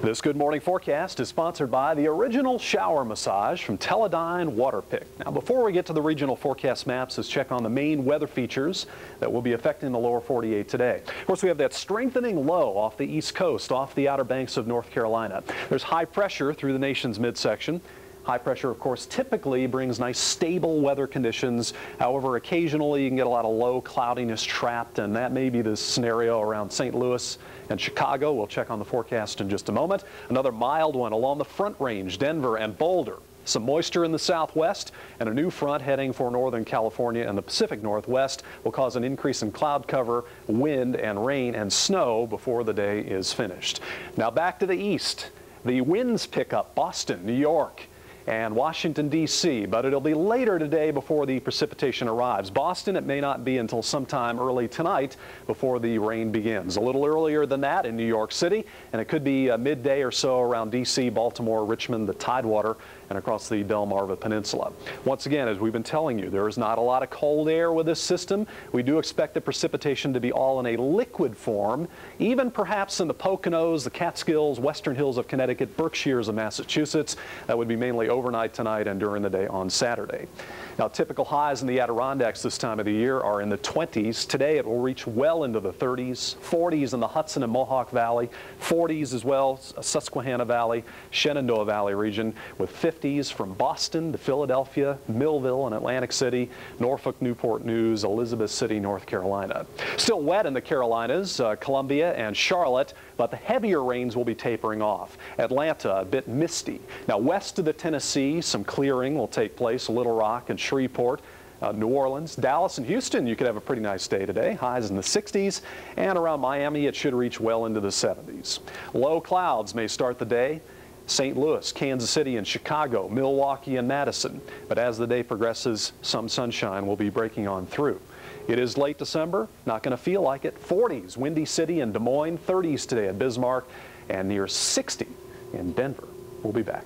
This Good Morning Forecast is sponsored by the original shower massage from Teledyne Waterpick. Now, before we get to the regional forecast maps, let's check on the main weather features that will be affecting the lower 48 today. Of course, we have that strengthening low off the east coast, off the outer banks of North Carolina. There's high pressure through the nation's midsection. High pressure, of course, typically brings nice stable weather conditions. However, occasionally you can get a lot of low cloudiness trapped, and that may be the scenario around St. Louis and Chicago. We'll check on the forecast in just a moment. Another mild one along the Front Range, Denver and Boulder. Some moisture in the southwest, and a new front heading for northern California and the Pacific Northwest will cause an increase in cloud cover, wind and rain and snow before the day is finished. Now back to the east. The winds pick up Boston, New York, and Washington, D.C., but it'll be later today before the precipitation arrives. Boston, it may not be until sometime early tonight before the rain begins. A little earlier than that in New York City, and it could be midday or so around D.C., Baltimore, Richmond, the Tidewater, and across the Delmarva Peninsula. Once again, as we've been telling you, there is not a lot of cold air with this system. We do expect the precipitation to be all in a liquid form, even perhaps in the Poconos, the Catskills, western hills of Connecticut, Berkshires of Massachusetts. That would be mainly overnight tonight and during the day on Saturday. Now, typical highs in the Adirondacks this time of the year are in the 20s. Today it will reach well into the 30s, 40s in the Hudson and Mohawk Valley, 40s as well, Susquehanna Valley, Shenandoah Valley region, with 50s from Boston to Philadelphia, Millville and Atlantic City, Norfolk, Newport News, Elizabeth City, North Carolina. Still wet in the Carolinas, Columbia and Charlotte, but the heavier rains will be tapering off. Atlanta, a bit misty. Now, west of the Tennessee, some clearing will take place, Little Rock and Shreveport. New Orleans, Dallas, and Houston, you could have a pretty nice day today. Highs in the 60s, and around Miami, it should reach well into the 70s. Low clouds may start the day. St. Louis, Kansas City, and Chicago, Milwaukee, and Madison. But as the day progresses, some sunshine will be breaking on through. It is late December, not going to feel like it. 40s, Windy City and Des Moines, 30s today at Bismarck, and near 60 in Denver. We'll be back.